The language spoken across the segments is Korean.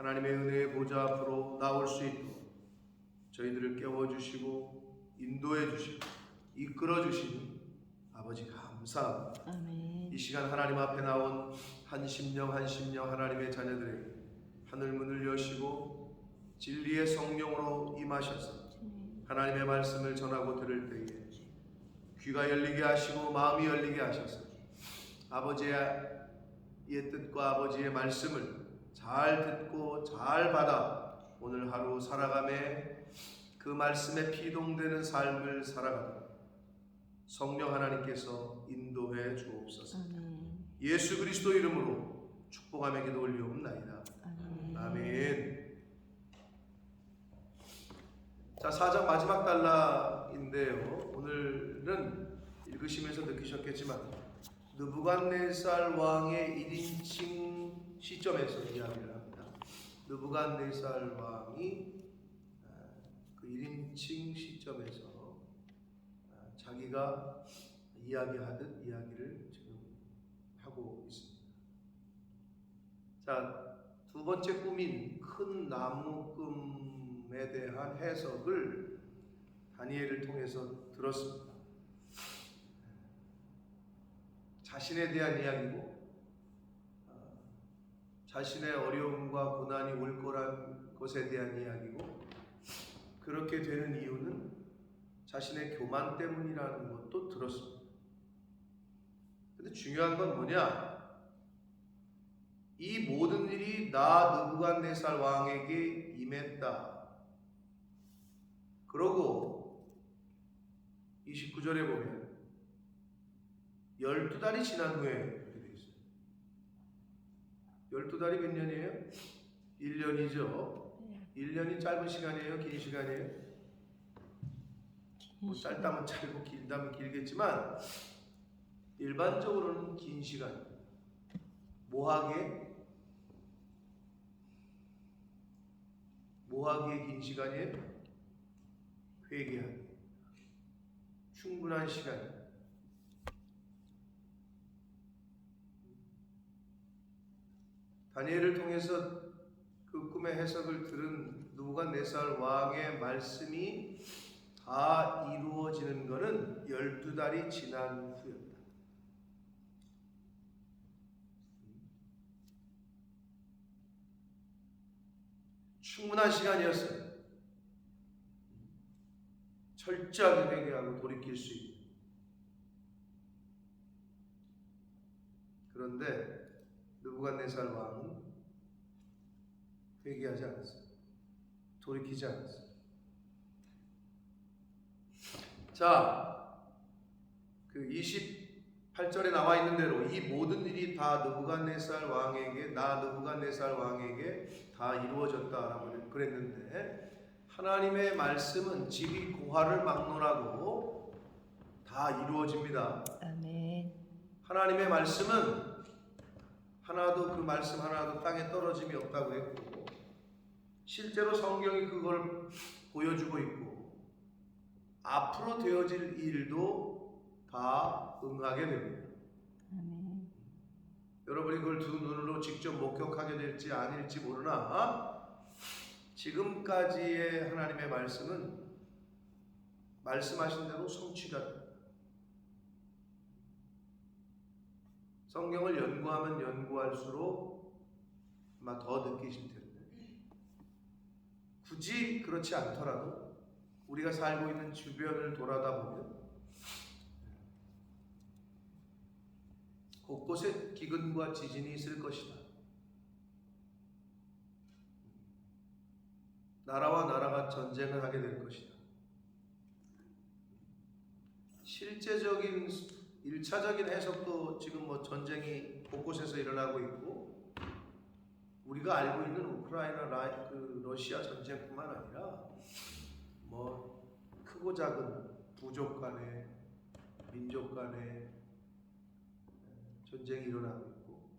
하나님의 은혜의 보좌 앞으로 나올 수 있도록 저희들을 깨워주시고 인도해주시고 이끌어주시니 아버지 감사합니다. 아멘. 이 시간 하나님 앞에 나온 한 심령 한 심령 하나님의 자녀들에게 하늘 문을 여시고 진리의 성령으로 임하셔서 하나님의 말씀을 전하고 들을 때에 귀가 열리게 하시고 마음이 열리게 하셔서 아버지의 뜻과 아버지의 말씀을 잘 듣고 잘 받아 오늘 하루 살아감에 그 말씀에 피동되는 삶을 살아가는 성령 하나님께서 인도해 주옵소서. 예수 그리스도 이름으로 축복하며 기도 올리옵나이다. 아멘. 자, 4장 마지막 단락인데요. 오늘은 읽으시면서 느끼셨겠지만 느부갓네살 왕의 1인칭 시점에서 이야기를 합니다. 느부갓네살 왕이 그 1인칭 시점에서 자기가 이야기하듯 이야기를 지금 하고 있습니다. 자, 두 번째 꿈인 큰 나무금에 대한 해석을 다니엘을 통해서 들었습니다. 자신에 대한 이야기고 자신의 어려움과 고난이 올 거란 것에 대한 이야기고 그렇게 되는 이유는 자신의 교만 때문이라는 것도 들었습니다. 근데 중요한 건 뭐냐? 이 모든 일이 나 느부갓네살 왕에게 임했다. 그러고 29절에 보면 12달이 지난 후에 이렇게 되어 있어요. 12달이 몇 년이에요? 1년이죠. 1년이 짧은 시간이에요? 긴 시간이에요? 뭐 짧다면 짧고 길다면 길겠지만 일반적으로는 긴 시간. 뭐하기에 긴 시간이에요? 회개하기. 충분한 시간. 다니엘을 통해서 그 꿈의 해석을 들은 느부갓네살 왕의 말씀이 다 이루어지는 것은 12달이 지난 후였다. 충분한 시간이었어요. 철저하게 회개하고 돌이킬 수 있는. 그런데 느부갓네살 왕은 회개하지 않았어요. 돌이키지 않았어요. 자, 그 28절에 나와 있는 대로 이 모든 일이 다 느부갓네살 왕에게 다 이루어졌다라고 그랬는데 하나님의 말씀은 지리 고하를 막론하고 다 이루어집니다. 아멘. 하나님의 말씀은 그 말씀 하나도 땅에 떨어짐이 없다고 했고 실제로 성경이 그걸 보여주고 있고 앞으로 되어질 일도 다 응하게 됩니다. 아멘. 여러분이 그걸 두 눈으로 직접 목격하게 될지 아닐지 모르나 지금까지의 하나님의 말씀은 말씀하신 대로 성취가 됩니다. 성경을 연구하면 연구할수록 아마 더 느끼실 텐데 굳이 그렇지 않더라도 우리가 살고 있는 주변을 돌아다 보면 곳곳에 기근과 지진이 있을 것이다. 나라와 나라가 전쟁을 하게 될 것이다. 실제적인 1차적인 해석도 지금 전쟁이 곳곳에서 일어나고 있고 우리가 알고 있는 우크라이나 러시아 전쟁뿐만 아니라 크고 작은 부족 간의 민족 간의 전쟁이 일어나고 있고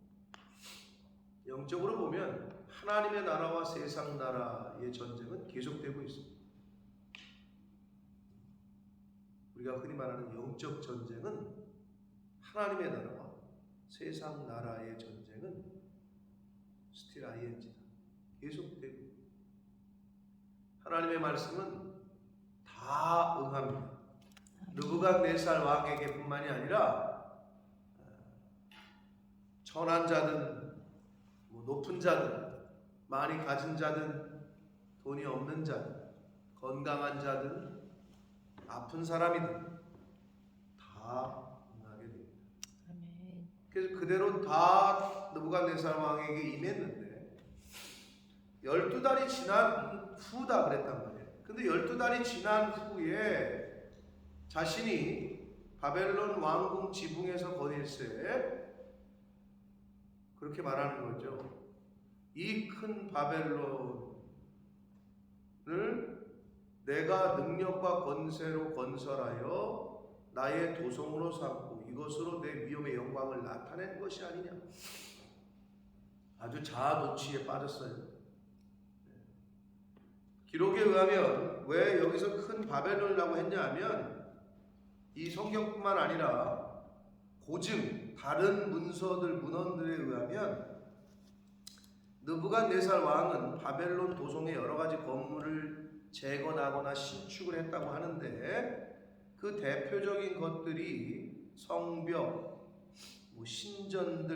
영적으로 보면 하나님의 나라와 세상 나라의 전쟁은 계속되고 있습니다. 우리가 흔히 말하는 영적 전쟁은 하나님의 나라와 세상 나라의 전쟁은 still ing다. 계속되고 하나님의 말씀은 다 응합니다. 느부갓네살 왕에게 뿐만이 아니라 천한 자든 높은 자든 많이 가진 자든 돈이 없는 자든 건강한 자든 아픈 사람이든 다 응하게 됩니다. 아멘. 그래서 그대로 다 느부갓네살 왕에게 임했는데 12달이 지난 후다 그랬단 말이에요. 근데 12달이 지난 후에 자신이 바벨론 왕궁 지붕에서 거닐세 그렇게 말하는 거죠. 이 큰 바벨론을 내가 능력과 권세로 건설하여 나의 도성으로 삼고 이것으로 내 위엄의 영광을 나타낸 것이 아니냐. 아주 자아도취에 빠졌어요. 기록에 의하면 왜 여기서 큰 바벨론이라고 했냐면 이 성경뿐만 아니라 고증 다른 문서들 문헌들에 의하면 느부갓네살 왕은 바벨론 도성의 여러 가지 건물을 재건하거나 신축을 했다고 하는데 그 대표적인 것들이 성벽, 신전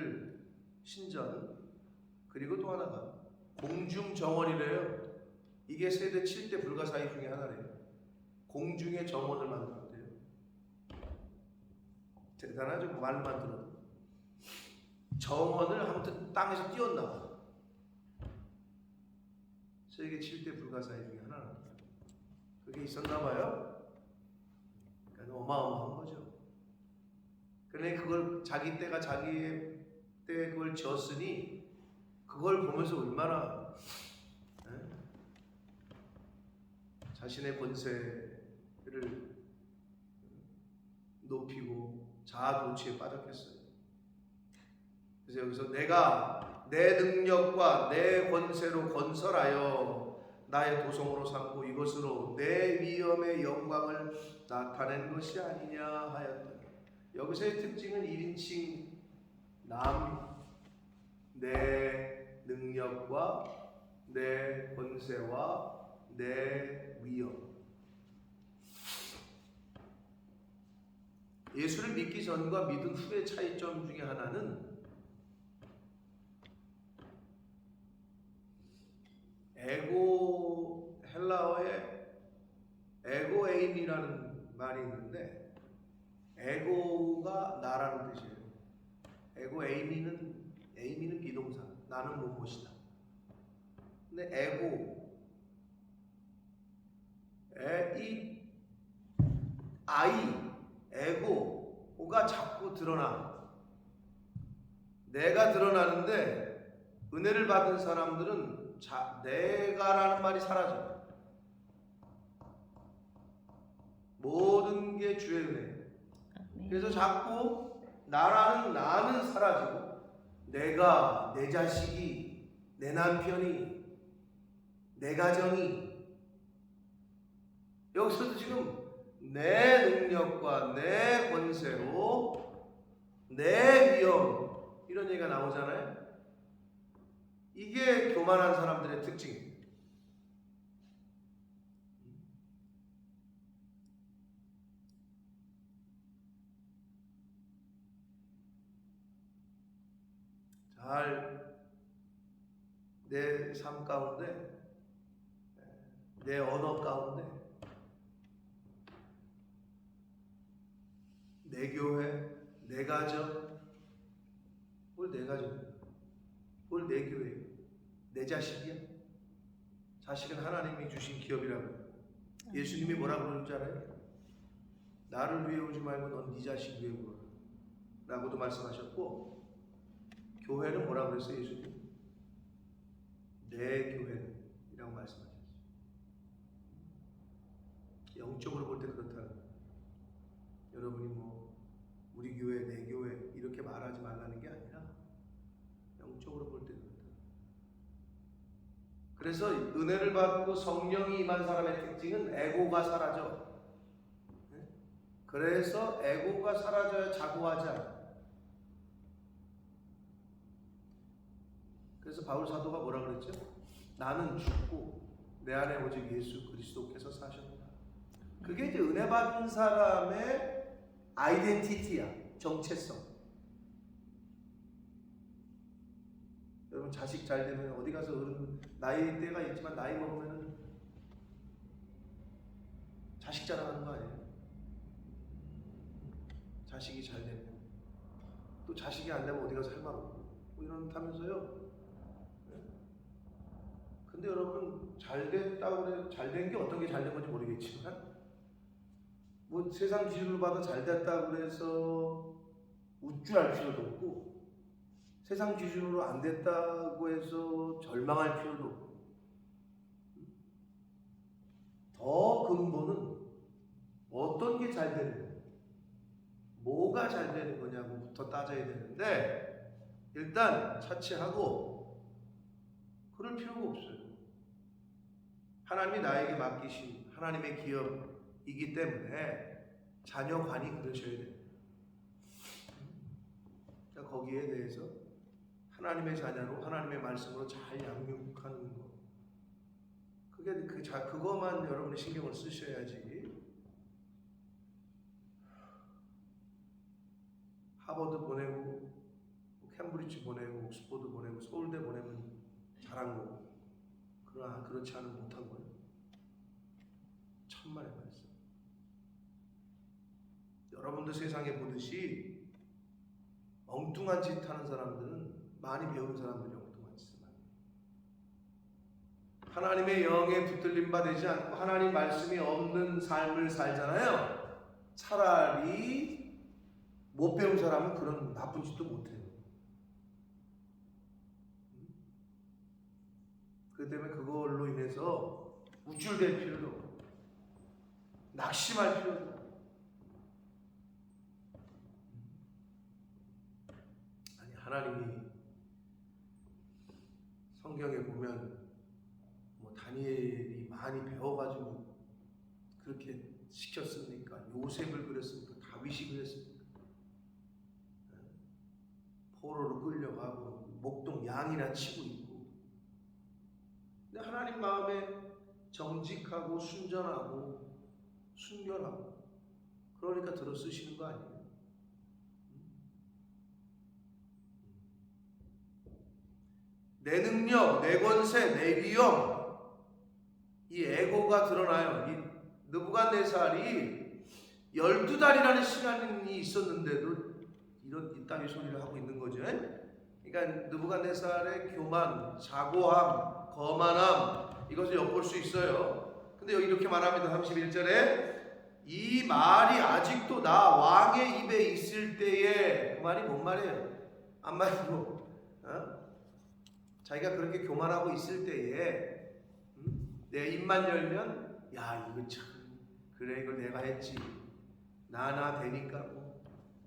그리고 또 하나가 공중 정원이래요. 이게 세대 7대 불가사의 중에 하나래요. 공중의 정원을 만들었대요. 대단하죠. 말만 들어도. 정원을 아무튼 땅에서 띄웠나 봐. 세계 7대 불가사의 중에 하나랍니다. 그게 있었나 봐요. 그러니까 어마어마한 거죠. 그러니 그걸 자기 때가 자기의 때 그걸 지었으니 그걸 보면서 얼마나 자신의 권세를 높이고 자아도취에 빠졌겠어요. 그래서 여기서 내가 내 능력과 내 권세로 건설하여 나의 도성으로 삼고 이것으로 내 위엄의 영광을 나타낸 것이 아니냐 하였다. 여기서의 특징은 1인칭 남, 내 능력과 내 권세와 내 위엄. 예수를 믿기 전과 믿은 후의 차이점 중에 하나는 헬라어에 에고에임이라는 말이 있는데 에고가 나라는 뜻이에요. 에이미는 비동사, 나는 무엇이다. 근데 에고가 자꾸 드러나. 내가 드러나는데 은혜를 받은 사람들은 내가라는 말이 사라져. 모든 게 주의 은혜. 그래서 자꾸 나는 사라지고 내가, 내 자식이, 내 남편이, 내 가정이 여기서도 지금 내 능력과 내 권세로 내 위엄 이런 얘기가 나오잖아요. 이게 교만한 사람들의 특징이에요. 잘 내 삶 가운데, 내 언어 가운데, 내 교회, 내 가정, 뭘 내 가정이야? 뭘 내 교회야? 내 자식이야? 자식은 하나님이 주신 기업이라고. 예수님이 뭐라고 그러는 줄 알아요? 나를 위해 오지 말고 넌 네 자식 위해 오라 라고도 말씀하셨고, 교회는 뭐라고 그랬어요? 예수님? 내 교회이라고 말씀하셨어요. 영적으로 볼 때 그렇다는 거예요. 여러분이 우리 교회, 내 교회 이렇게 말하지 말라는 게 아니라 영적으로 볼 때 그렇다. 그래서 은혜를 받고 성령이 임한 사람의 특징은 에고가 사라져. 그래서 에고가 사라져야 자고하지 않아. 그래서 바울 사도가 뭐라 그랬죠? 나는 죽고 내 안에 오직 예수 그리스도께서 사셨다. 그게 이제 은혜 받은 사람의 아이덴티티야, 정체성. 여러분 자식 잘 되면 어디 가서 어른 나이 때가 있지만 나이 먹으면은 자식 자랑하는 거 아니에요? 자식이 잘 되면 또 자식이 안 되면 어디 가서 할 말 없고 뭐 이런다면서요. 근데 여러분 잘 됐다고 그래 잘 된 게 어떤 게 잘 된 건지 모르겠지만 뭐 세상 기준으로 봐도 잘 됐다고 그래서 우쭐할 필요도 없고 세상 기준으로 안 됐다고 해서 절망할 필요도 없고 더 근본은 어떤 게 잘 되는 거야? 뭐가 잘 되는 거냐고부터 따져야 되는데 일단 차치하고 그럴 필요가 없어요. 하나님이 나에게 맡기신 하나님의 기업이기 때문에 자녀관이 그러셔야 돼요. 그러니까 거기에 대해서 하나님의 자녀로 하나님의 말씀으로 잘 양육하는 거. 그거만 여러분이 신경을 쓰셔야지. 하버드 보내고 캠브리지 보내고 옥스퍼드 보내고 서울대 보내면 잘한 거고 그러나 그렇지 않으면 못한 거예요. 천만의 말씀. 여러분도 세상에 보듯이 엉뚱한 짓 하는 사람들은 많이 배운 사람들이 엉뚱한 짓을 많이 해요. 하나님의 영에 붙들림 바 되지 않고 하나님 말씀이 없는 삶을 살잖아요. 차라리 못 배운 사람은 그런 나쁜 짓도 못해요. 그렇기 때문에 그걸로 인해서 우쭐댈 필요도 없고 낙심할 필요도 없고 아니 하나님이 성경에 보면 뭐 다니엘이 많이 배워가지고 그렇게 시켰습니까? 요셉을 그랬습니까? 다윗이 그랬습니까? 포로로 끌려가고 목동 양이나 치고 있고 근데 하나님 마음에 정직하고 순전하고 순결하고 그러니까 들어 쓰시는 거 아니에요? 내 능력, 내 권세, 내 위엄 이 에고가 드러나요. 이 느부갓네살이 12달이라는 시간이 있었는데도 이런 이따위 소리를 하고 있는 거죠. 그러니까 느부갓네살의 교만, 자고함, 거만함 이것을 엿볼 수 있어요. 근데 여기 이렇게 말합니다. 31절에 이 말이 아직도 나 왕의 입에 있을 때에 그 말이 뭔 말이에요? 한마디로 자기가 그렇게 교만하고 있을 때에 내 입만 열면 야 이거 참 그래 이걸 내가 했지 나 되니까 뭐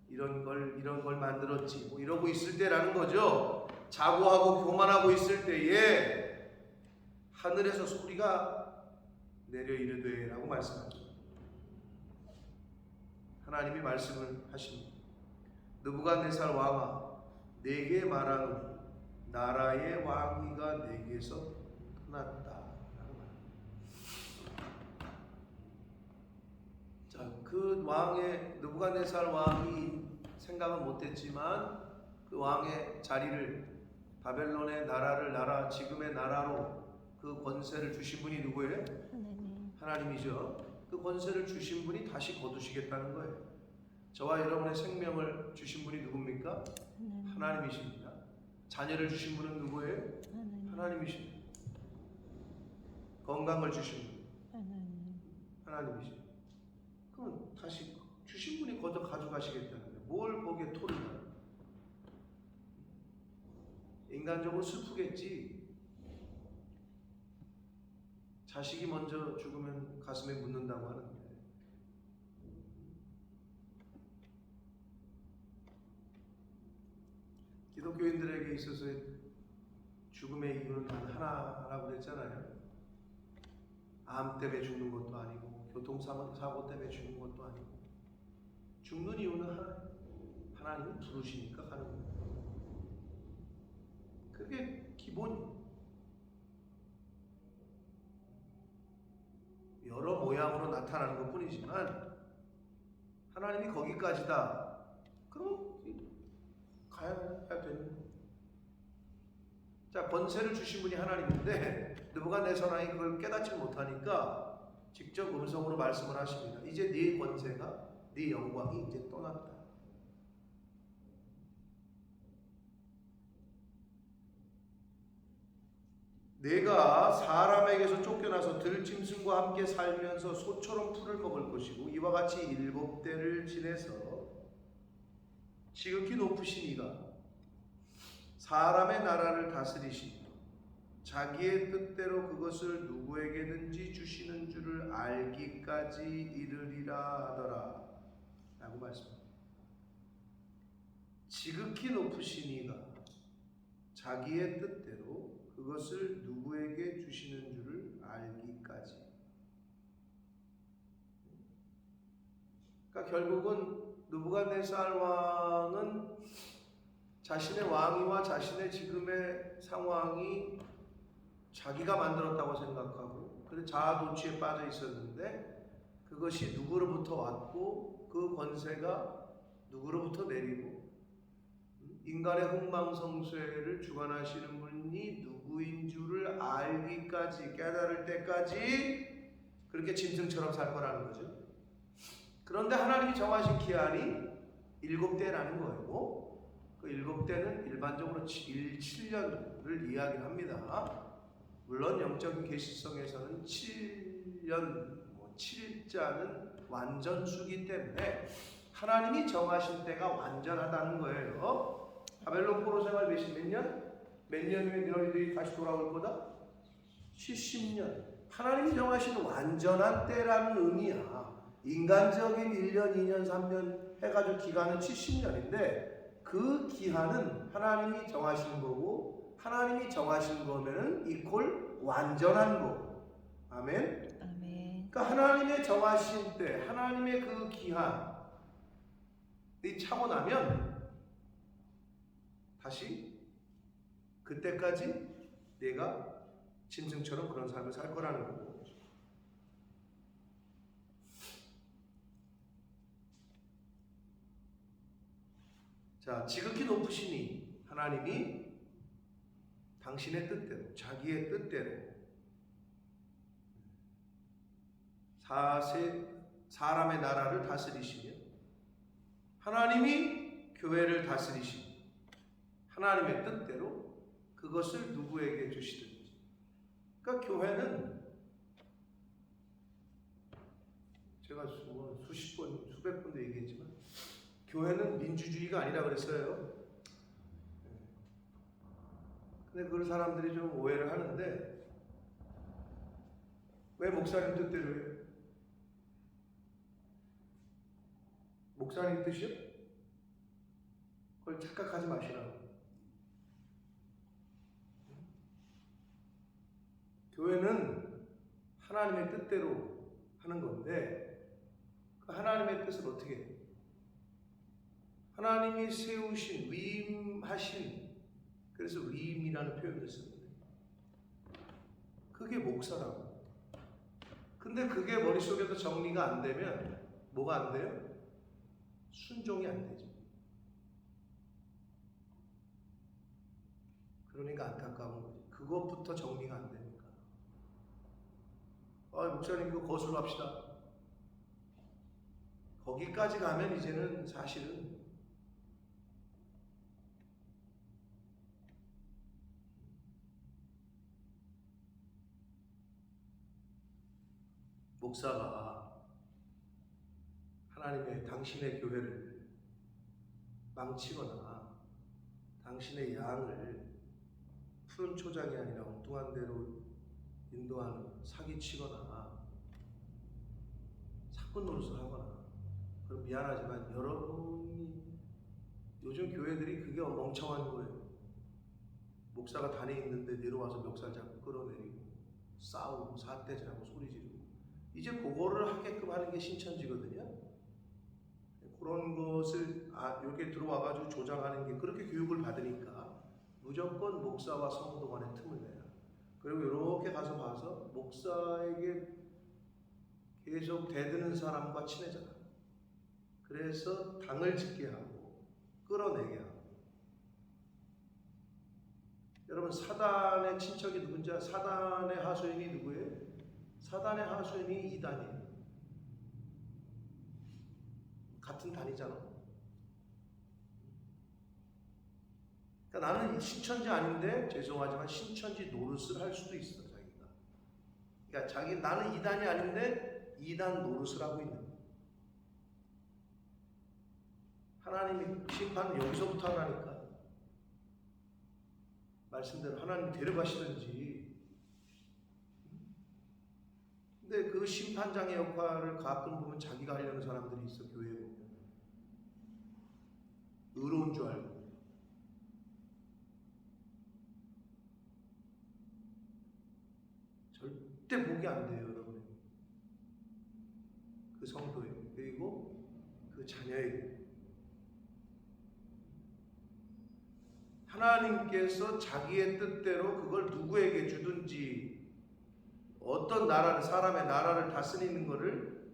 이런 걸 만들었지 뭐 이러고 있을 때라는 거죠. 자고하고 교만하고 있을 때에 하늘에서 소리가 내려 이르되라고 말씀합니다. 하나님이 말씀을 하십니다. 느부갓네살 왕아 내게 말하노니 나라의 왕위가 내게서 떠났다. 자, 그 왕의 느부갓네살 왕이 생각은 못했지만 그 왕의 자리를 바벨론의 나라를 지금의 나라로 그 권세를 주신 분이 누구예요? 하나님이죠. 그 권세를 주신 분이 다시 거두시겠다는 거예요. 저와 여러분의 생명을 주신 분이 누굽니까? 하나님이십니다. 자녀를 주신 분은 누구예요? 하나님이십니다. 건강을 주신 분 하나님이십니다. 그럼 다시 주신 분이 걷어 가져가시겠다는 거예요. 뭘 거기에 토를 놔요? 인간적으로 슬프겠지. 자식이 먼저 죽으면 가슴에 묻는다고 하는데 기독교인들에게 있어서의 죽음의 이유는 단 하나라고 그랬잖아요. 암 때문에 죽는 것도 아니고 교통사고 때문에 죽는 것도 아니고 죽는 이유는 하나님이 부르시니까 가는 거예요. 그게 기본이에요. 외양으로 나타나는 것 뿐이지만 하나님이 거기까지다. 그럼 가야 되는 거예요. 자, 권세를 주신 분이 하나님인데 느부갓네살 왕이 그걸 깨닫지 못하니까 직접 음성으로 말씀을 하십니다. 이제 네 권세가, 네 영광이 이제 떠났다. 내가 사람에게서 쫓겨나서 들짐승과 함께 살면서 소처럼 풀을 먹을 것이고 이와 같이 7대를 지내서 지극히 높으신 이가 사람의 나라를 다스리시며 자기의 뜻대로 그것을 누구에게든지 주시는 줄을 알기까지 이르리라 하더라 라고 말씀합니다. 지극히 높으신 이가 자기의 뜻대로 그것을 누구에게 주시는 줄을 알기까지. 그러니까 결국은 느부갓네살 왕은 자신의 왕위와 자신의 지금의 상황이 자기가 만들었다고 생각하고 그래서 자아도취에 빠져 있었는데 그것이 누구로부터 왔고 그 권세가 누구로부터 내리고 인간의 흥망성쇠를 주관하시는 분이 누구인 줄을 알기까지 깨달을 때까지 그렇게 짐승처럼 살 거라는 거죠. 그런데 하나님이 정하신 기한이 7대라는 거예요. 그 7대는 일반적으로 7년을 이야기합니다. 물론 영적인 계시성에서는 7년, 7자는 완전수기 때문에 하나님이 정하신 때가 완전하다는 거예요. 바벨론 포로 생활 몇 년? 몇 년 후에 너희들이 다시 돌아올 거다? 70년. 하나님이 정하신 완전한 때라는 의미야. 인간적인 1년, 2년, 3년 해가지고 기간은 70년인데 그 기한은 하나님이 정하신 거고 하나님이 정하신 거면은 이퀄 완전한 거. 아멘. 아멘. 그러니까 하나님의 정하신 때, 하나님의 그 기한이 차고 나면 다시 그때까지 내가 짐승처럼 그런 삶을 살 거라는 거고. 자, 지극히 높으시니 하나님이 당신의 뜻대로, 자기의 뜻대로 사람의 나라를 다스리시며 하나님이 교회를 다스리시며 하나님의 뜻대로 그것을 누구에게 주시든지. 그러니까 교회는 제가 수십 번, 수백 번도 얘기했지만 교회는 민주주의가 아니라 그랬어요. 근데 그걸 사람들이 좀 오해를 하는데 왜 목사님 뜻대로 해요? 목사님 뜻이요? 그걸 착각하지 마시라고. 교회는 하나님의 뜻대로 하는 건데 그 하나님의 뜻을 어떻게 해요? 하나님이 세우신, 위임하신, 그래서 위임이라는 표현을 쓰는데 그게 목사라고. 근데 그게 머릿속에서 정리가 안 되면 뭐가 안 돼요? 순종이 안 되죠. 그러니까 안타까운 거지. 그것부터 정리가 안 되니까. 목사님 이거 거슬합시다. 거기까지 가면 이제는 사실은 목사가 하나님의 당신의 교회를 망치거나 당신의 양을 푸른 초장이 아니라 엉뚱한 데로 인도하는 사기치거나 사건 노릇을 하거나 그럼 미안하지만 여러분이 요즘 교회들이 그게 멍청한 거예요. 목사가 단에 있는데 내려와서 멱살 잡고 끌어내리고 싸우고 사태질하고 소리 지르고 이제 그거를 하게끔 하는 게 신천지거든요. 그런 것을 여기에 들어와가지고 조장하는 게 그렇게 교육을 받으니까 무조건 목사와 성도 간에 틈을 내요. 그리고 이렇게 가서 봐서 목사에게 계속 대드는 사람과 친해져라. 그래서 당을 짓게 하고 끌어내게 하고. 여러분, 사단의 친척이 누군지 사단의 하소연이 누구예요? 사단의 하소연이 이단이에요. 같은 단이잖아. 그러니까 나는 신천지 아닌데 죄송하지만 신천지 노릇을 할 수도 있어, 자기가. 그러니까 나는 이단이 아닌데 이단 노릇을 하고 있는 거야. 하나님이 심판은 여기서부터 하라니까. 말씀대로 하나님이 데려가시든지. 근데 그 심판장의 역할을 가끔 보면 자기가 하려는 사람들이 있어, 교회에 보면. 의로운 줄 알고. 절대 보기 안 돼요, 여러분. 그 성도에, 그리고 그 자녀에게. 하나님께서 자기의 뜻대로 그걸 누구에게 주든지, 어떤 나라를, 사람의 나라를 다스리는 것을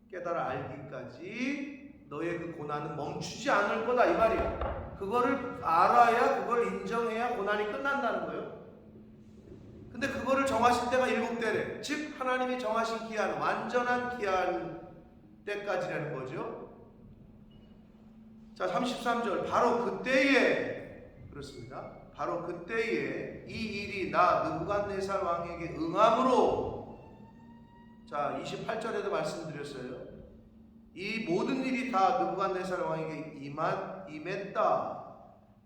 깨달아 알기까지 너의 그 고난은 멈추지 않을 거다, 이 말이에요. 그거를 알아야, 그걸 인정해야 고난이 끝난다는 거예요. 근데 그거를 정하신 때가 7때래. 즉 하나님이 정하신 기한, 완전한 기한 때까지라는 거죠. 자, 33절. 바로 그때에, 그렇습니다. 바로 그때에 이 일이 나 느부갓네살 왕에게 응함으로, 자 28절에도 말씀드렸어요. 이 모든 일이 다 느부갓네살 왕에게 임했다.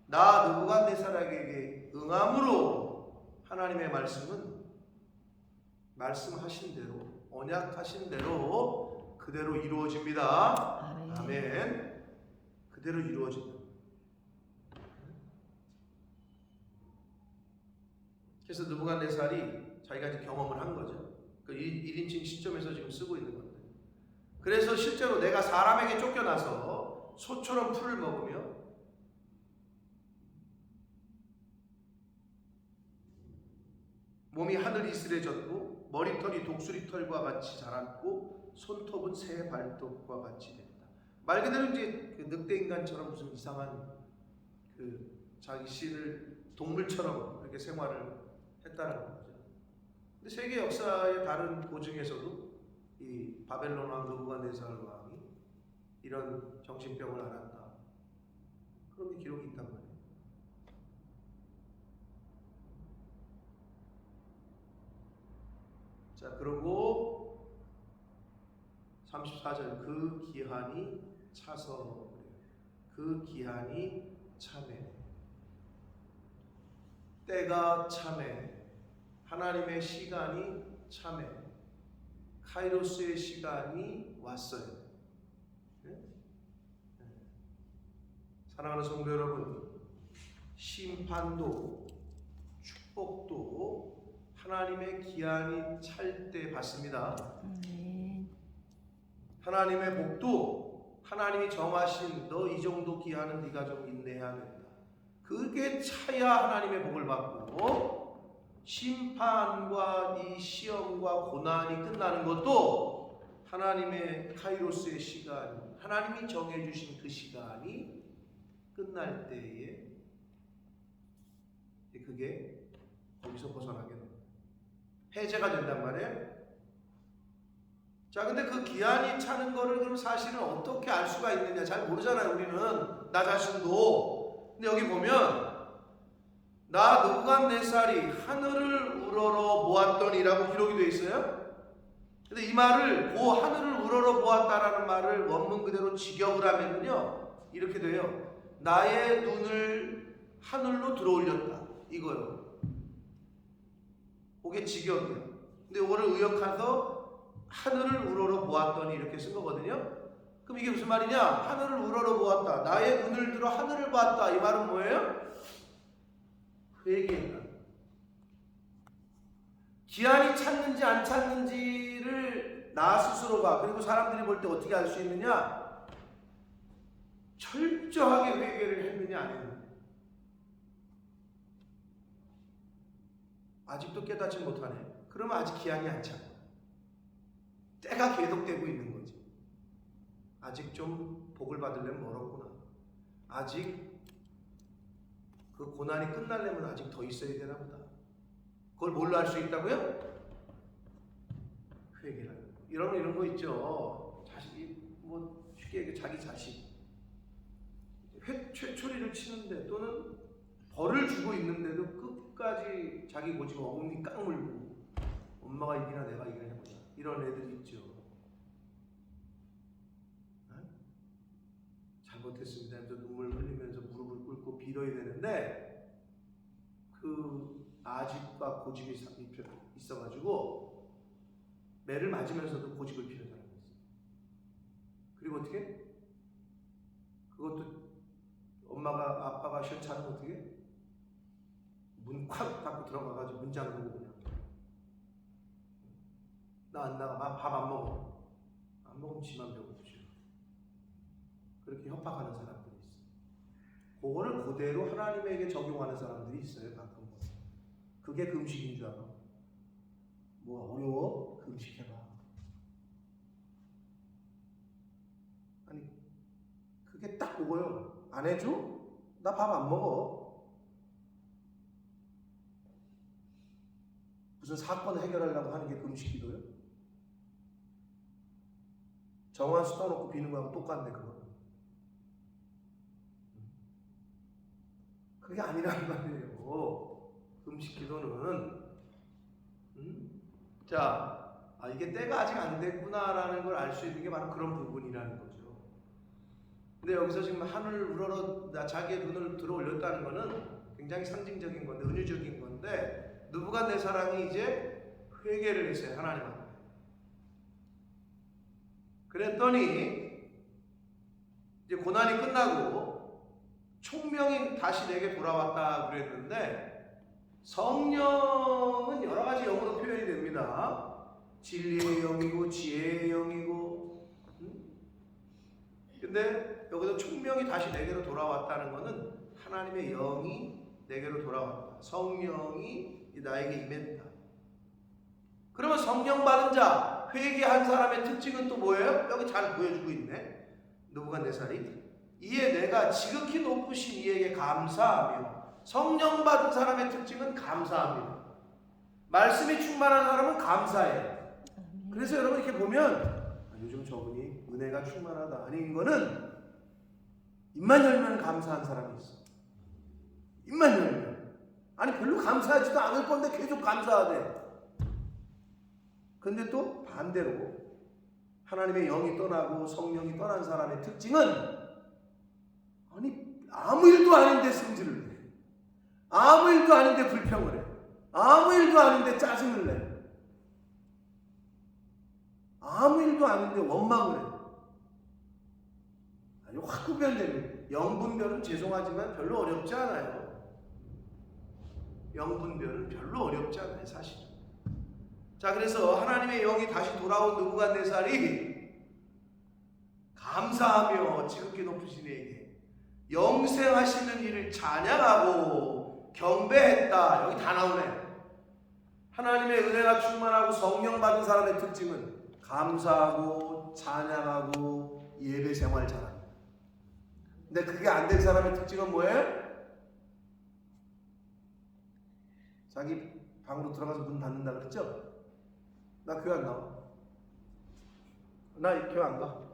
나 느부갓네살에게 응함으로 하나님의 말씀은 말씀하신 대로, 언약하신 대로 그대로 이루어집니다. 아멘. 그대로 이루어진다. 그래서 느부갓네살이 자기가 이제 경험을 한 거죠. 그 1인칭 시점에서 지금 쓰고 있는 건데. 그래서 실제로 내가 사람에게 쫓겨나서 소처럼 풀을 먹으며 몸이 하늘 이슬해졌고 머리털이 독수리털과 같이 자랐고 손톱은 새 발톱과 같이 됐다. 말 그대로 이제 그 늑대 인간처럼 무슨 이상한 그 자기 신을 동물처럼 이렇게 생활을 했다는 거죠. 근데 세계 역사의 다른 고증에서도 이 바벨론 왕 느부갓네살 왕이 이런 정신병을 앓았다, 그런 기록이 있단 말이에요. 자, 그리고 34절. 그 기한이 차서, 그 기한이 참에, 때가 참에, 하나님의 시간이 참에, 카이로스의 시간이 왔어요. 네? 사랑하는 성도 여러분, 심판도 축복도 하나님의 기한이 찰 때 받습니다. 하나님의 복도 하나님이 정하신 너 이 정도 기한은 네가 좀 인내해야 된다. 그게 차야 하나님의 복을 받고, 심판과 이 시험과 고난이 끝나는 것도 하나님의 카이로스의 시간, 하나님이 정해주신 그 시간이 끝날 때에 그게 거기서 벗어나게 됩니다. 해제가 된단 말이에요. 자, 근데 그 기한이 차는 거를 그럼 사실은 어떻게 알 수가 있느냐? 잘 모르잖아요, 우리는. 나 자신도. 근데 여기 보면 나 느부갓네살이 하늘을 우러러 보았더니라고 기록이 되어 있어요. 근데 이 말을, 그 하늘을 우러러 보았다라는 말을 원문 그대로 직역을 하면요 이렇게 돼요. 나의 눈을 하늘로 들어올렸다, 이거요. 그게 직역이에요. 근데 이거를 의역해서 하늘을 우러러 보았더니 이렇게 쓴 거거든요. 그럼 이게 무슨 말이냐? 하늘을 우러러 보았다, 나의 눈을 들어 하늘을 봤다. 이 말은 뭐예요? 회개했다. 기한이 찼는지 안 찼는지를 나 스스로가, 그리고 사람들이 볼 때 어떻게 알 수 있느냐? 철저하게 회개를 했느냐 안 했느냐. 아직도 깨닫지 못하네. 그러면 아직 기한이 안 찼고. 때가 계속되고 있는 거지. 아직 좀 복을 받으려면 멀었구나. 아직 그 고난이 끝나려면 아직 더 있어야 되나 보다. 그걸 뭘로 할 수 있다고요? 회개라. 이런 거 있죠. 자식이 뭐 쉽게 얘기해 자기 자식 회초리를 치는데 또는 벌을 주고 있는데도 끝까지 자기 고집 어금니 깡 물고 엄마가 이기나 내가 이기나 해보자. 이런 애들이 있죠. 잘못했습니다 하면서 눈물 흘리면서 무릎을 꿇고 빌어야 되는데 그 아집과 고집이 있어가지고 매를 맞으면서도 고집을 피는 사람이 있어요. 그리고 어떻게? 그것도 엄마가 아빠가 시원찮으면 어떻게? 문 콱 닫고 들어가가지고 문 잠그고 그냥 나 안 나가. 밥 안 먹어. 안 먹으면 지만 배고프죠. 그렇게 협박하는 사람들이 있어요. 그거를 그대로 하나님에게 적용하는 사람들이 있어요. 가끔. 그게 금식인 줄 알아. 뭐 어려워? 금식해봐. 아니 그게 딱 그거요. 안 해줘? 나 밥 안 먹어. 무슨 사건 해결하려고 하는 게 금식 기도요? 정한 수 떠놓고 비는 거하고 똑같네 그거는. 그게 아니라는 말이에요. 금식 기도는 자, 이게 때가 아직 안 됐구나라는 걸 알 수 있는 게 바로 그런 부분이라는 거죠. 근데 여기서 지금 하늘 우러러 자기의 눈을 들어 올렸다는 거는 굉장히 상징적인 건데 은유적인 건데 느부갓네살이 이제 회개를 했어요. 하나님 앞에. 그랬더니 이제 고난이 끝나고 총명이 다시 내게 돌아왔다 그랬는데 성령은 여러 가지 영으로 표현이 됩니다. 진리의 영이고 지혜의 영이고 근데 여기서 총명이 다시 내게로 돌아왔다는 것은 하나님의 영이 내게로 돌아왔다. 성령이 나에게 임했다. 그러면 성령 받은 자, 회개한 사람의 특징은 또 뭐예요? 여기 잘 보여주고 있네. 느부갓네살이 이에 내가 지극히 높으신 이에게 감사하며 성령 받은 사람의 특징은 감사합니다. 말씀이 충만한 사람은 감사해요. 그래서 여러분 이렇게 보면 요즘 저분이 은혜가 충만하다. 아닌 거는 입만 열면 감사한 사람이 있어. 입만 열면. 아니 별로 감사하지도 않을 건데 계속 감사하대. 근데 또 반대로 하나님의 영이 떠나고 성령이 떠난 사람의 특징은 아니 아무 일도 아닌데 승질을 내. 아무 일도 아닌데 불평을 해. 아무 일도 아닌데 짜증을 내. 아무 일도 아닌데 원망을 해. 아니 확 구별되는 영분별은 죄송하지만 별로 어렵지 않아요. 영분별은 별로 어렵지 않아요 사실은. 자 그래서 하나님의 영이 다시 돌아온 느부갓네살이 감사하며 지극히 높으신 이에게 영생하시는 이를 찬양하고 경배했다. 여기 다 나오네. 하나님의 은혜가 충만하고 성령 받은 사람의 특징은 감사하고 찬양하고 예배 생활 잘합니다. 근데 그게 안 된 사람의 특징은 뭐예요? 자기 방으로 들어가서 문 닫는다 그랬죠? 나 교회 안 나와. 나 교회 안 가.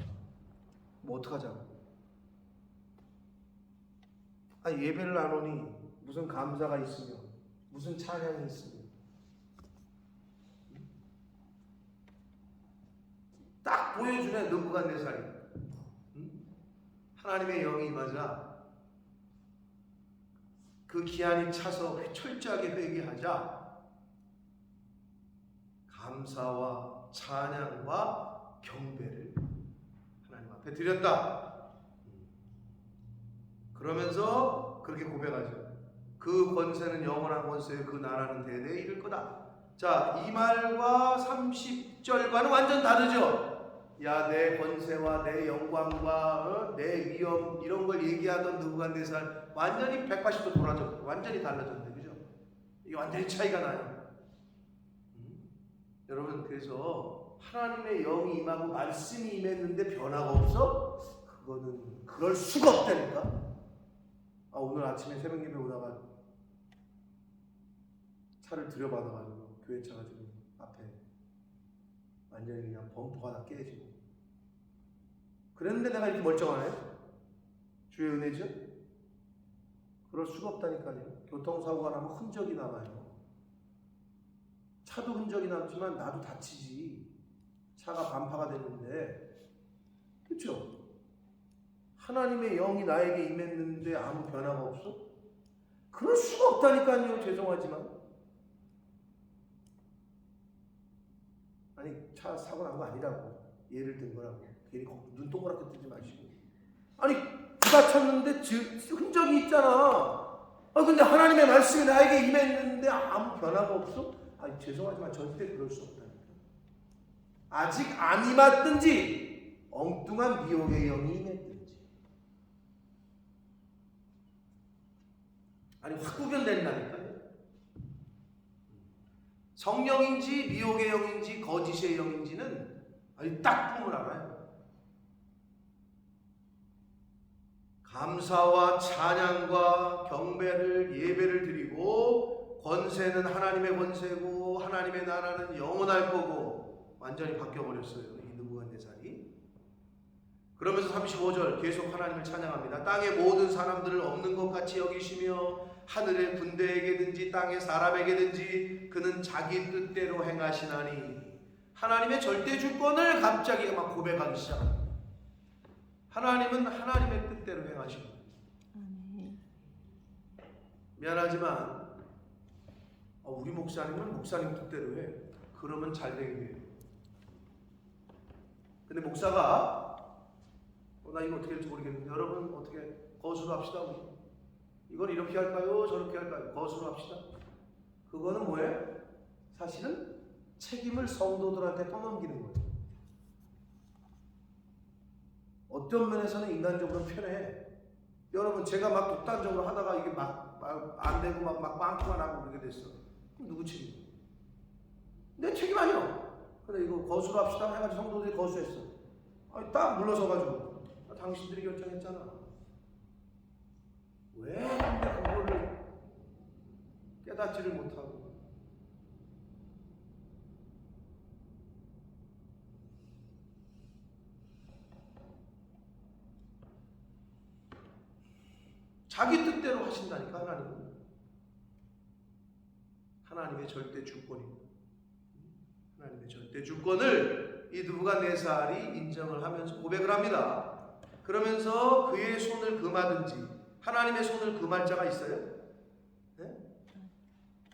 뭐 어떡하자고. 예배를 안 오니 무슨 감사가 있으며 무슨 찬양이 있으며 딱 보여주네 느부갓네살이. 하나님의 영이 임하자 그 기한이 차서 철저하게 회개하자 감사와 찬양과 경배를 하나님 앞에 드렸다. 그러면서 그렇게 고백하죠. 그 권세는 영원한 권세요. 그 나라는 대대에 이를 거다. 자, 이 말과 30절과는 완전 다르죠. 야, 내 권세와 내 영광과 내 위엄 이런 걸 얘기하던 느부갓네살 완전히 180도 돌아졌고 완전히 달라졌네. 그죠? 이게 완전히 차이가 나요. 여러분 그래서 하나님의 영이 임하고 말씀이 임했는데 변화가 없어? 그거는 그럴 수가 없다니까. 오늘 아침에 새벽 예배 오다가 차를 들여받아가지고 교회 차가 지금 앞에 완전히 그냥 범퍼가 다 깨지고 그랬는데 내가 이렇게 멀쩡하네? 주의 은혜죠? 그럴 수가 없다니까요. 교통사고가 나면 흔적이 남아요. 차도 흔적이 남지만 나도 다치지. 차가 반파가 됐는데, 그렇죠? 하나님의 영이 나에게 임했는데 아무 변화가 없어? 그럴 수가 없다니까요. 죄송하지만. 아니, 차 사고 난 거 아니라고. 예를 든 거라고. 괜히 눈 동그랗게 뜨지 마시고. 아니, 부딪혔는데 흔적이 있잖아. 근데 하나님의 말씀이 나에게 임했는데 아무 변화가 없어? 아니, 죄송하지만 절대 그럴 수 없다니까. 아직 안 임했든지 엉뚱한 미혹의 영이 임했든지. 아니, 확 구별된다니까요. 성령인지 미혹의 영인지 거짓의 영인지는 아니 딱 보면 알아요. 감사와 찬양과 경배를 예배를 드리고 권세는 하나님의 권세고 하나님의 나라는 영원할 거고 완전히 바뀌어버렸어요. 이 느부갓네살이. 그러면서 35절 계속 하나님을 찬양합니다. 땅의 모든 사람들을 없는 것 같이 여기시며 하늘의 군대에게든지 땅의 사람에게든지 그는 자기 뜻대로 행하시나니. 하나님의 절대 주권을 갑자기 막 고백하기 시작합니다. 하나님은 하나님의 뜻대로 행하시고. 미안하지만 우리 목사님은 목사님 뜻대로 해. 그러면 잘 되게 돼요. 근데 목사가 나 이거 어떻게 할지 모르겠는데 여러분 어떻게 거수로 합시다. 우리. 이걸 이렇게 할까요? 저렇게 할까요? 거수로 합시다. 그거는 뭐예요? 사실은 책임을 성도들한테 떠넘기는 거예요. 어떤 면에서는 인간적으로 편해. 여러분 제가 막 독단적으로 하다가 이게 막 안 되고 막 빵꾸가 나고 그렇게 됐어. 그럼 누구 책임? 내 책임 아니야. 근데 이거 거수로 합시다 해가지고 성도들이 거수했어. 딱 물러서가지고 당신들이 결정했잖아. 왜 근데 그거를 깨닫지를 못하고. 자기 뜻대로 하신다니까. 하나님은 하나님의 절대 주권입니다. 하나님의 절대 주권을 이 느부갓네살이 인정을 하면서 고백을 합니다. 그러면서 그의 손을 금하든지 하나님의 손을 금할 자가 있어요? 네?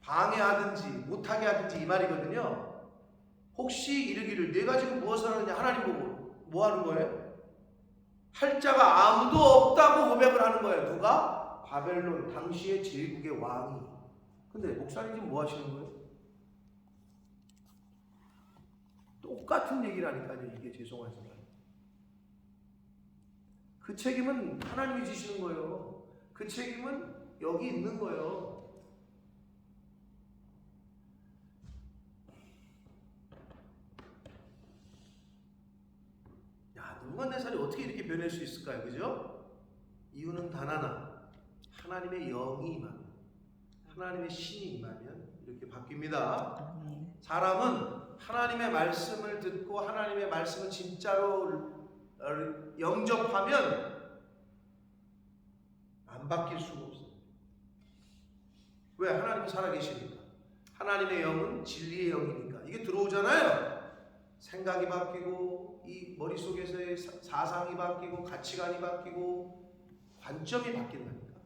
방해하든지 못하게 하든지 이 말이거든요. 혹시 이르기를 내가 지금 무엇을 하느냐. 하나님 보고 뭐 하는 거예요? 할 자가 아무도 없다고 고백을 하는 거예요. 누가? 바벨론 당시의 제국의 왕이. 근데 목사님 지금 뭐 하시는 거예요? 똑같은 얘기라니까요. 이게 죄송하지만 그 책임은 하나님이 지시는 거예요. 그 책임은 여기 있는 거예요. 느부갓네살이 어떻게 이렇게 변할 수 있을까요? 그죠? 이유는 단 하나. 하나님의 영이 임하면, 하나님의 신이 임하면 이렇게 바뀝니다. 사람은 하나님의 말씀을 듣고 하나님의 말씀을 진짜로 영접하면 안 바뀔 수가 없어요. 왜? 하나님은 살아계시니까. 하나님의 영은 진리의 영이니까. 이게 들어오잖아요. 생각이 바뀌고 이 머릿속에서의 사상이 바뀌고 가치관이 바뀌고 관점이 바뀐다니까.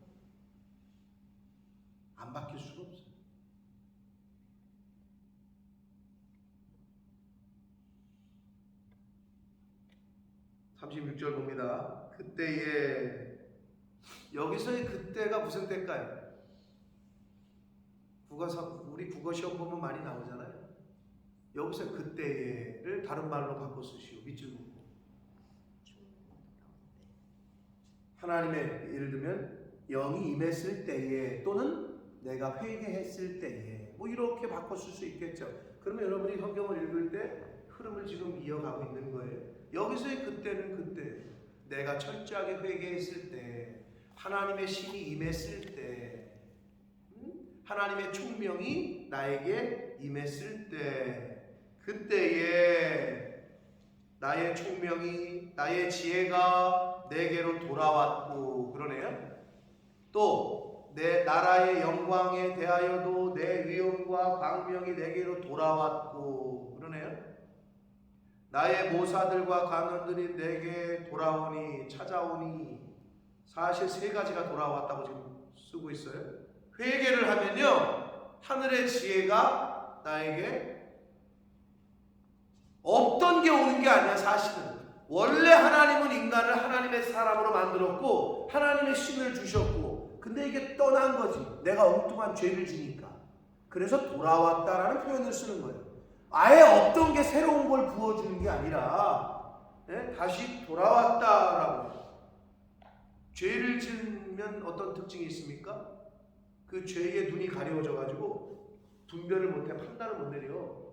안 바뀔 수가 없어요. (36절) 봅니다. 그때에, 여기서의 그때가 무슨 때일까요? 우리 국어 시험 보면 많이 나오잖아요. 여기서 그때에를 다른 말로 바꿔 쓰시오. 밑줄 긋고. 하나님의 예를 들면 영이 임했을 때에 또는 내가 회개했을 때에 뭐 이렇게 바꿔 쓸 수 있겠죠. 그러면 여러분이 성경을 읽을 때 흐름을 지금 이어가고 있는 거예요. 여기서의 그때는 그때, 내가 철저하게 회개했을 때, 하나님의 신이 임했을 때, 하나님의 총명이 나에게 임했을 때, 그때에 나의 총명이, 나의 지혜가 내게로 돌아왔고, 그러네요. 또 내 나라의 영광에 대하여도 내 위엄과 광명이 내게로 돌아왔고, 그러네요. 나의 모사들과 간원들이 내게 돌아오니, 찾아오니, 사실 세 가지가 돌아왔다고 지금 쓰고 있어요. 회개를 하면요, 하늘의 지혜가 나에게 없던 게 오는 게 아니야. 사실은 원래 하나님은 인간을 하나님의 사람으로 만들었고 하나님의 신을 주셨고, 근데 이게 떠난 거지. 내가 엉뚱한 죄를 지니까. 그래서 돌아왔다라는 표현을 쓰는 거예요. 아예 없던 게 새로운 걸 부어주는 게 아니라 다시 돌아왔다라고. 죄를 지으면 어떤 특징이 있습니까? 그 죄의 눈이 가려워져 가지고 분별을 못해, 판단을 못 내려.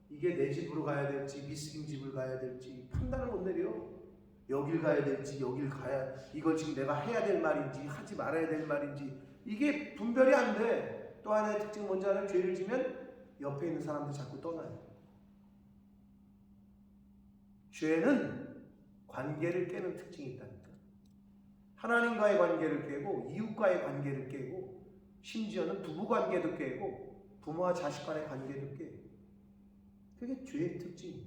이게 내 집으로 가야 될지 미스김 집을 가야 될지 판단을 못 내려. 여길 가야 될지 여길 가야, 이걸 지금 내가 해야 될 말인지 하지 말아야 될 말인지 이게 분별이 안 돼. 또 하나의 특징은 뭔지 알아요? 죄를 지면 옆에 있는 사람들이 자꾸 떠나요. 죄는 관계를 깨는 특징이 있다니까. 하나님과의 관계를 깨고 이웃과의 관계를 깨고 심지어는 부부관계도 깨고 부모와 자식 간의 관계도 깨. 그게 죄의 특징이에요.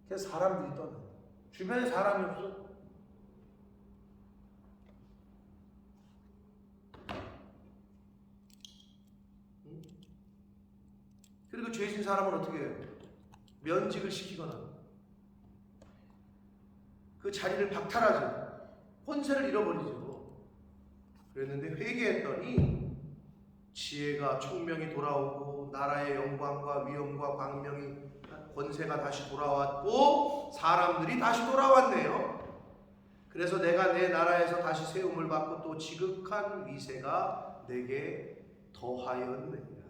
그래서 사람들이 떠나요. 주변에 사람이 없어. 그리고 죄진 사람은 어떻게 해요? 면직을 시키거나 그 자리를 박탈하죠. 혼세를 잃어버리죠. 그랬는데 회개했더니 지혜가, 총명이 돌아오고 나라의 영광과 위엄과 광명이, 권세가 다시 돌아왔고 사람들이 다시 돌아왔네요. 그래서 내가 내 나라에서 다시 세움을 받고 또 지극한 위세가 내게 더하였느니라.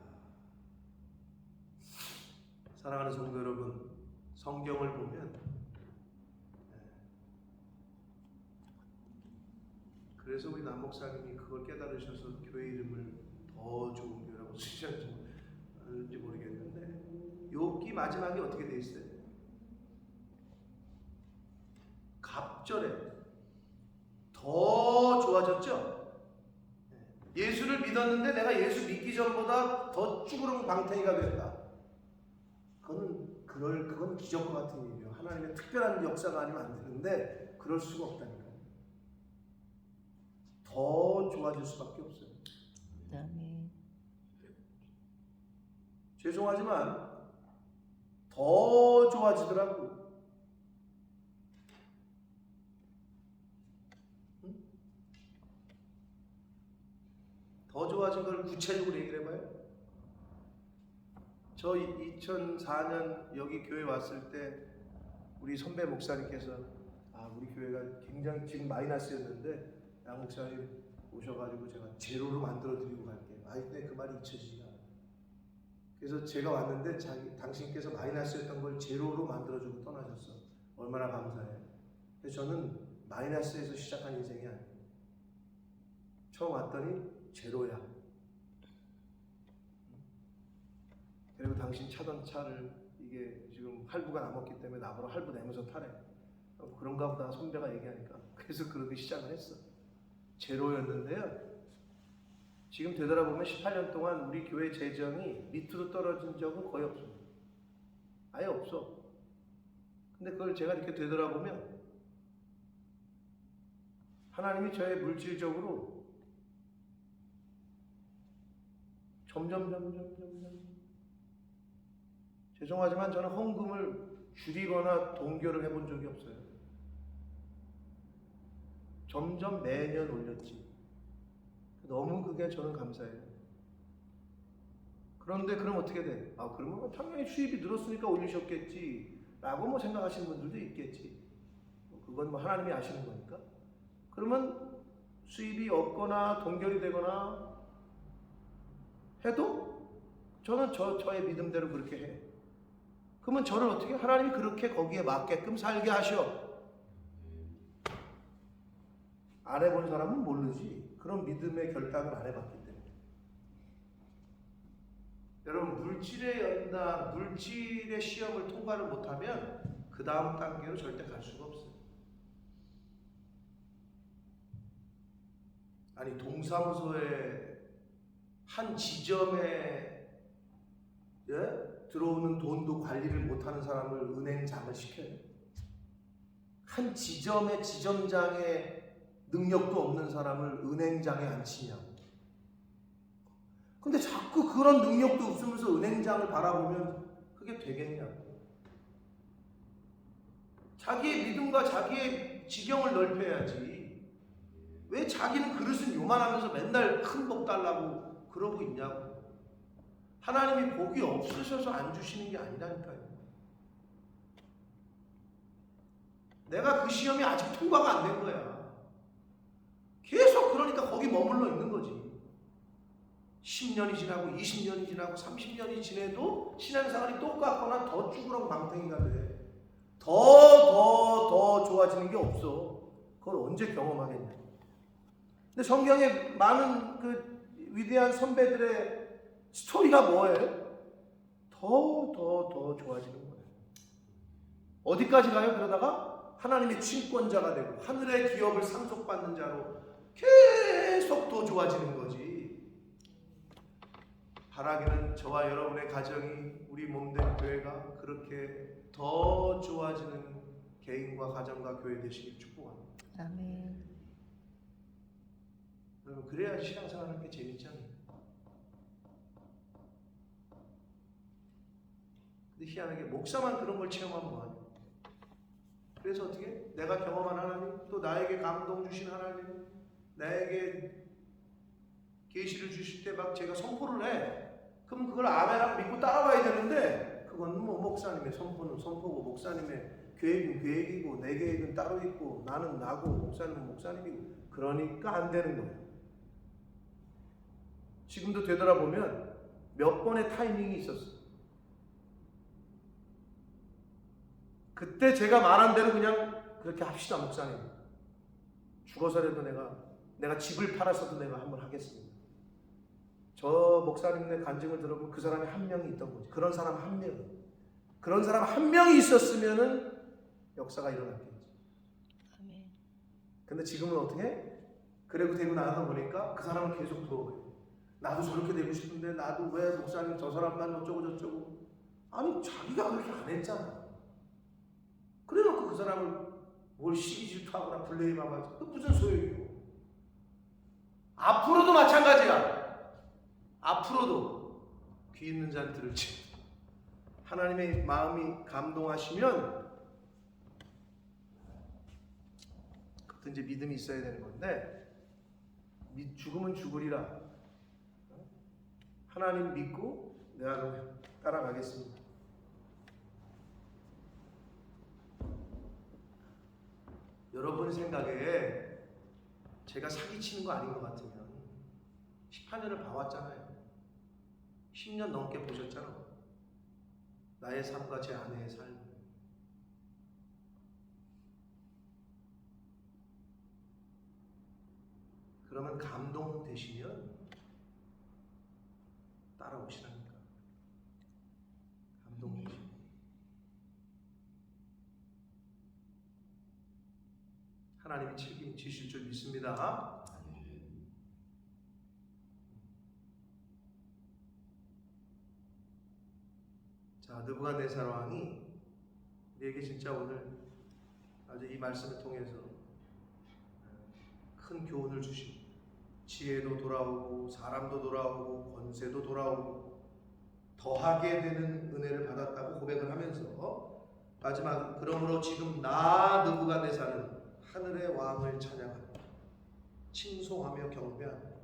사랑하는 성도 여러분, 성경을 보면 그래서 우리 남 목사님이 그걸 깨달으셔서 교회 이름을 더 좋은 교회라고 쓰셨는지 모르겠는데, 욥기 마지막이 어떻게 돼 있어요? 갑절에 더 좋아졌죠? 예수를 믿었는데 내가 예수 믿기 전보다 더 쭈그렁 방탱이가 됐다. 그건 기적과 같은 일이에요. 하나님의 특별한 역사가 아니면 안 되는데 그럴 수가 없다니까요. 더 좋아질 수밖에 없어요. 아멘. 죄송하지만 더 좋아지더라고. 더 좋아진 걸 구체적으로 얘기를 해봐요. 저 2004년 여기 교회 왔을 때 우리 선배 목사님께서 우리 교회가 굉장히 지금 마이너스였는데 양 목사님 오셔가지고 제가 제로로 만들어드리고 갈게요. 근데 그 말이 잊혀지지 않아요. 그래서 제가 왔는데 당신께서 마이너스였던 걸 제로로 만들어주고 떠나셨어. 얼마나 감사해요. 그래서 저는 마이너스에서 시작한 인생이 아니에요. 처음 왔더니 제로야. 그리고 당신 차던 차를 이게 지금 할부가 남았기 때문에 나보러 할부 내면서 타래. 그런가 보다 선배가 얘기하니까. 그래서 그렇게 시작을 했어. 제로였는데요. 지금 되돌아보면 18년 동안 우리 교회 재정이 밑으로 떨어진 적은 거의 없습니다. 아예 없어. 근데 그걸 제가 이렇게 되돌아보면 하나님이 저의 물질적으로 점점 죄송하지만 저는 헌금을 줄이거나 동결을 해본 적이 없어요. 점점 매년 올렸지. 너무 그게 저는 감사해요. 그런데 그럼 어떻게 돼? 그러면 당연히 수입이 늘었으니까 올리셨겠지 라고 생각하시는 분들도 있겠지. 그건 하나님이 아시는 거니까. 그러면 수입이 없거나 동결이 되거나 해도 저는 저의 믿음대로 그렇게 해. 그러면 저를 어떻게 하나님이 그렇게 거기에 맞게끔 살게 하셔. 안 해본 사람은 모르지. 그런 믿음의 결단을 안 해봤기 때문에. 여러분, 물질의 시험을 통과를 못하면 그 다음 단계로 절대 갈 수가 없어요. 아니, 동사무소에 한 지점에 들어오는 돈도 관리를 못하는 사람을 은행장을 시켜요. 한 지점의 지점장의 능력도 없는 사람을 은행장에 앉히냐고. 근데 자꾸 그런 능력도 없으면서 은행장을 바라보면 그게 되겠냐고. 자기의 믿음과 자기의 지경을 넓혀야지. 왜 자기는 그릇은 요만하면서 맨날 큰 복 달라고 그러고 있냐고. 하나님이 복이 없으셔서 안 주시는 게 아니라니까요. 내가 그 시험이 아직 통과가 안 된 거야. 계속 그러니까 거기 머물러 있는 거지. 10년이 지나고 20년이 지나고 30년이 지내도 신앙생활이 똑같거나 더 쭈그렁 망탱이가 돼. 더 좋아지는 게 없어. 그걸 언제 경험하겠냐. 근데 성경에 많은 그 위대한 선배들의 스토리가 뭐예요? 더 좋아지는 거예요. 어디까지 가요? 그러다가 하나님의 친권자가 되고 하늘의 기업을 상속받는 자로 계속 더 좋아지는 거지. 바라기는 저와 여러분의 가정이, 우리 몸된 교회가 그렇게 더 좋아지는 개인과 가정과 교회 되시길 축복합니다. 아멘. 여러분, 그래야 신앙생활하는 게 재밌잖아요. 근데 희한하게 목사만 그런 걸 체험하면 뭐하냐. 그래서 어떻게? 내가 경험한 하나님, 또 나에게 감동 주신 하나님, 나에게 계시를 주실 때 막 제가 선포를 해. 그럼 그걸 아멘하고 믿고 따라가야 되는데, 그건 뭐 목사님의 선포는 선포고, 목사님의 계획은 계획이고, 내 계획은 따로 있고, 나는 나고, 목사님은 목사님이고, 그러니까 안 되는 거예요. 지금도 되돌아보면 몇 번의 타이밍이 있었어요. 그때 제가 말한 대로 그냥 그렇게 합시다, 목사님. 죽어서라도 내가 집을 팔아서도 내가 한번 하겠습니다. 저 목사님의 간증을 들어보면 그 사람이 한 명이 있던 거지. 그런 사람 한 명이 있었으면은 역사가 일어났겠지. 아멘. 근데 지금은 어떻게? 그래도 되고 나서 보니까 그 사람은 계속 들어오고요. 나도 저렇게 되고 싶은데, 나도 왜 목사님 저 사람만 어쩌고 저쩌고. 아니, 자기가 그렇게 안 했잖아. 그래놓고 그 사람을 뭘 시기 질투하거나 블레임하고, 그 무슨 소용이고. 앞으로도 마찬가지야. 앞으로도 귀 있는 자는 들을지. 하나님의 마음이 감동하시면 그것도 이제 믿음이 있어야 되는 건데, 죽으면 죽으리라. 하나님 믿고 내가 따라가겠습니다. 여러분 생각에 제가 사기치는 거 아닌 것 같으면 18년을 봐왔잖아요. 10년 넘게 보셨잖아. 나의 삶과 제 아내의 삶. 그러면 감동되시면 따라오시라니까. 감동되시면. 하나님이 책임지실 줄 믿습니다. 자, 느부갓네살 왕이 우리에게 진짜 오늘 아주 이 말씀을 통해서 큰 교훈을 주시고, 지혜도 돌아오고 사람도 돌아오고 권세도 돌아오고 더하게 되는 은혜를 받았다고 고백을 하면서 마지막, 그러므로 지금 나 느부갓네살은 하늘의 왕을 찬양하며 칭송하며 경배하며.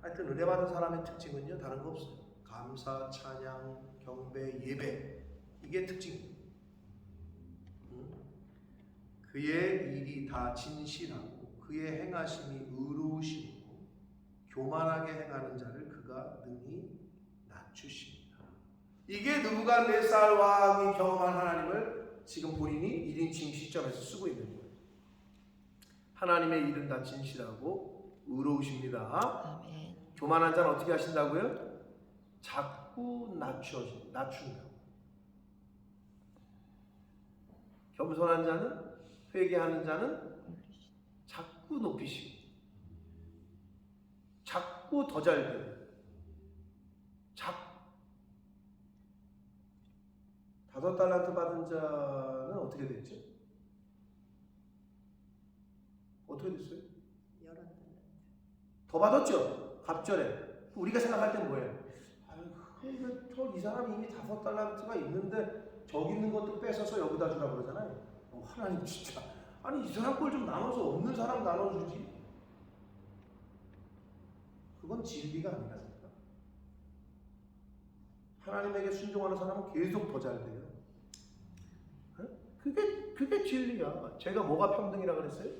하여튼 은혜 받은 사람의 특징은요, 다른 거 없어요. 감사, 찬양, 경배, 예배, 이게 특징입니다. 그의 일이 다 진실하고 그의 행하심이 의로우시고 교만하게 행하는 자를 그가 능히 낮추십니다. 이게 느부갓네살 왕이 경험한 하나님을 지금 본인이 1인칭 시점에서 쓰고 있는 거예요. 하나님의 일은 다 진실하고 의로우십니다. 아멘. 교만한 자는 어떻게 하신다고요? 자꾸 낮춘다. 겸손한 자는, 회개하는 자는 자꾸 높이시고 자꾸 더 잘 되고 5달란트 받은 자는 어떻게 됐죠? 어떻게 됐어요? 11달란트. 더 받았죠? 갑절에. 우리가 생각할 땐 뭐예요? 아유, 이 사람이 이미 5달란트가 있는데 저기 있는 것도 뺏어서 여기다 주라 그러잖아요. 하나님 진짜, 아니 이 사람 걸 좀 나눠서 없는 사람 나눠주지. 그건 진리가 아니라 하나님에게 순종하는 사람은 계속 더 잘 돼요. 그게 진리야. 제가 뭐가 평등이라 그랬어요?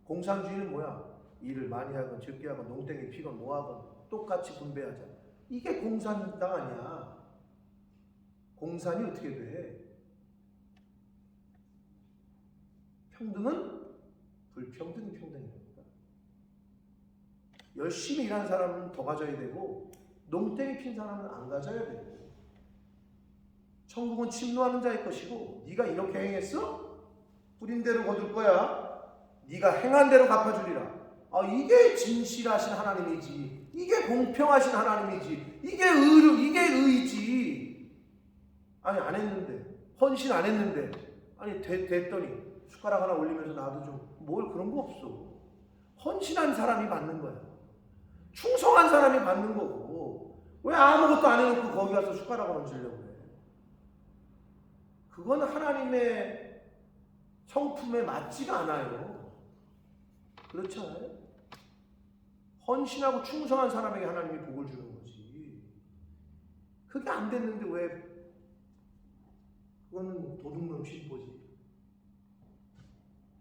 공산주의는 뭐야? 일을 많이 하건 적게 하건 농땡이 피건 뭐하건 똑같이 분배하자. 이게 공산당 아니야. 공산이 어떻게 돼? 평등은 불평등이 평등입니다. 열심히 일하는 사람은 더 가져야 되고 농땡이 핀 사람은 안 가져야 되고 천국은 침노하는 자의 것이고 네가 이렇게 행했어? 뿌린 대로 거둘 거야. 네가 행한 대로 갚아주리라. 이게 진실하신 하나님이지. 이게 공평하신 하나님이지. 이게 이게 의지. 아니 안 했는데 헌신 안 했는데 아니 됐더니 숟가락 하나 올리면서 나도 좀 뭘 그런 거 없어. 헌신한 사람이 받는 거야. 충성한 사람이 받는 거고 왜 아무것도 안 해놓고 거기 가서 숟가락을 얹으려고 해. 그건 하나님의 성품에 맞지가 않아요. 그렇지 않아요? 헌신하고 충성한 사람에게 하나님이 복을 주는 거지. 그게 안 됐는데 왜 그거는 도둑놈 신보지.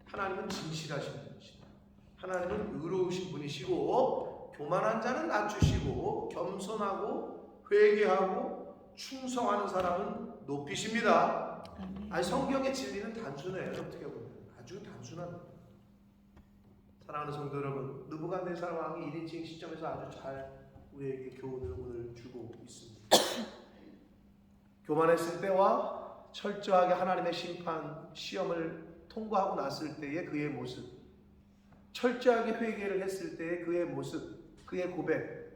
하나님은 진실하신 분이시다. 하나님은 의로우신 분이시고 교만한 자는 낮추시고 겸손하고 회개하고 충성하는 사람은 높이십니다. 아니 성경의 진리는 단순해요. 어떻게 보면 아주 단순한. 사랑하는 성도 여러분, 느부갓네살 왕이 1인칭 시점에서 아주 잘 우리에게 교훈을 오늘 주고 있습니다. 교만했을 때와 철저하게 하나님의 심판 시험을 통과하고 났을 때의 그의 모습, 철저하게 회개를 했을 때의 그의 모습, 그의 고백,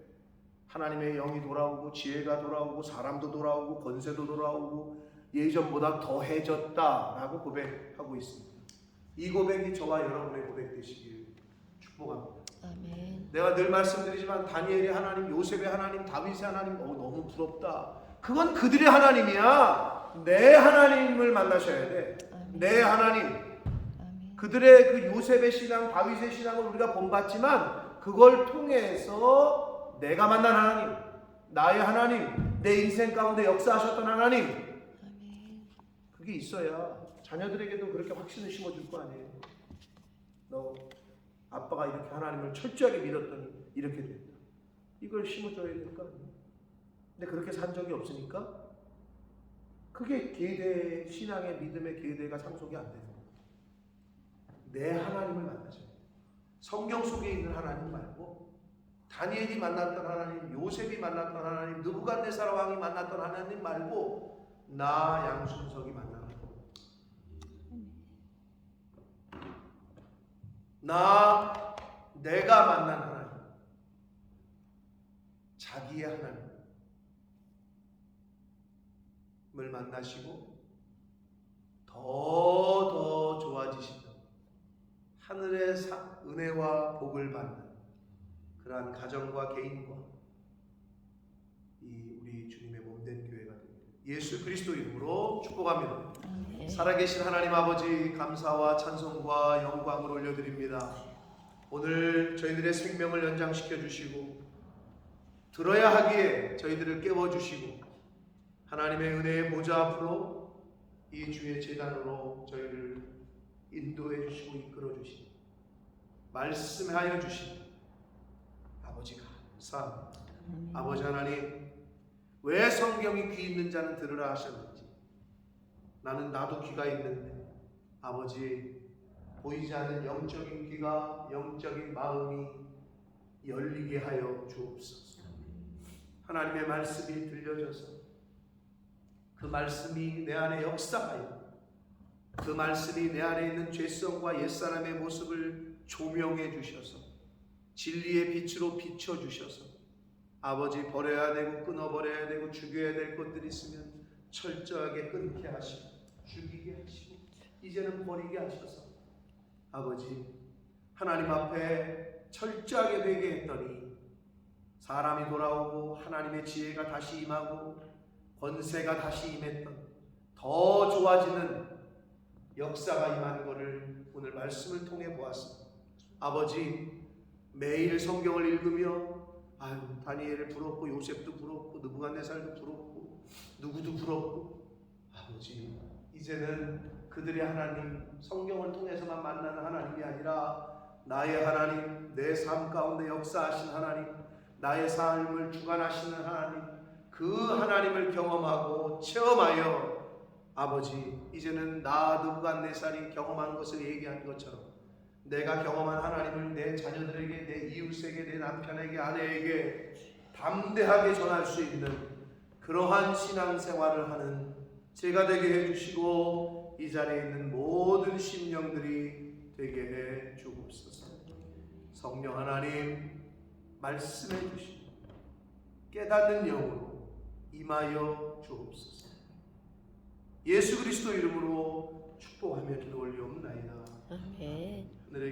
하나님의 영이 돌아오고 지혜가 돌아오고 사람도 돌아오고 권세도 돌아오고 예전보다 더해졌다라고 고백하고 있습니다. 이 고백이 저와 여러분의 고백 되시길 축복합니다. 아멘. 내가 늘 말씀드리지만 다니엘의 하나님, 요셉의 하나님, 다윗의 하나님 너무 부럽다. 그건 그들의 하나님이야. 내 하나님을 만나셔야 돼. 아멘. 내 하나님. 아멘. 그들의 그 요셉의 신앙, 다윗의 신앙을 우리가 본받지만 그걸 통해서 내가 만난 하나님, 나의 하나님, 내 인생 가운데 역사하셨던 하나님, 아멘. 그게 있어야 자녀들에게도 그렇게 확신을 심어줄 거 아니에요. 너 아빠가 이렇게 하나님을 철저하게 믿었더니 이렇게 됐다. 이걸 심어줘야 될 거 아니에요. 근데 그렇게 산 적이 없으니까 그게 계대, 신앙의 믿음의 계대가 상속이 안 되는 거예요. 내 하나님을 만나셔야 돼요. 성경 속에 있는 하나님 말고 다니엘이 만났던 하나님, 요셉이 만났던 하나님, 느부갓네살 왕이 만났던 하나님 말고 나 양순석이 만나는 거예요. 내가 만난 하나님, 자기의 하나님을 만나시고 더 좋아지신다. 하늘의 은혜와 복을 받는 그러한 가정과 개인과 이 우리 주님의 몸된 교회가 됩니다. 예수 그리스도 이름으로 축복합니다. 아멘. 살아계신 하나님 아버지, 감사와 찬송과 영광을 올려드립니다. 오늘 저희들의 생명을 연장시켜 주시고 들어야 하기에 저희들을 깨워주시고 하나님의 은혜의 보좌 앞으로 이 주의 재단으로 저희를 인도해 주시고 이끌어 주시고 말씀하여 주시고 아버지 감사합니다. 아버지 하나님, 왜 성경이 귀 있는 자는 들으라 하셨는지. 나도 귀가 있는데 아버지 보이지 않는 영적인 귀가, 영적인 마음이 열리게 하여 주옵소서. 하나님의 말씀이 들려져서 그 말씀이 내 안에 역사하여 그 말씀이 내 안에 있는 죄성과 옛사람의 모습을 조명해 주셔서 진리의 빛으로 비춰주셔서 아버지 버려야 되고 끊어버려야 되고 죽여야 될 것들이 있으면 철저하게 끊게 하시고 죽이게 하시고 이제는 버리게 하셔서 아버지 하나님 앞에 철저하게 되게 했더니 사람이 돌아오고 하나님의 지혜가 다시 임하고 권세가 다시 임했던 더 좋아지는 역사가 임한 것을 오늘 말씀을 통해 보았습니다. 아버지 매일 성경을 읽으며 다니엘을 부럽고 요셉도 부럽고 느부갓네살도 부럽고 누구도 부럽고 아버지 이제는 그들의 하나님 성경을 통해서만 만나는 하나님이 아니라 나의 하나님, 내 삶 가운데 역사하신 하나님, 나의 삶을 주관하시는 하나님, 그 하나님을 경험하고 체험하여 아버지 이제는 나 느부갓네살이 경험한 것을 얘기한 것처럼 내가 경험한 하나님을 내 자녀들에게, 내 이웃에게, 내 남편에게, 아내에게 담대하게 전할 수 있는 그러한 신앙생활을 하는 제가 되게 해주시고 이 자리에 있는 모든 심령들이 되게 해 주옵소서. 성령 하나님 말씀해 주시고 깨닫는 영으로 임하여 주옵소서. 예수 그리스도 이름으로 축복하며 기도 올리옵나이다. 아멘. 하늘의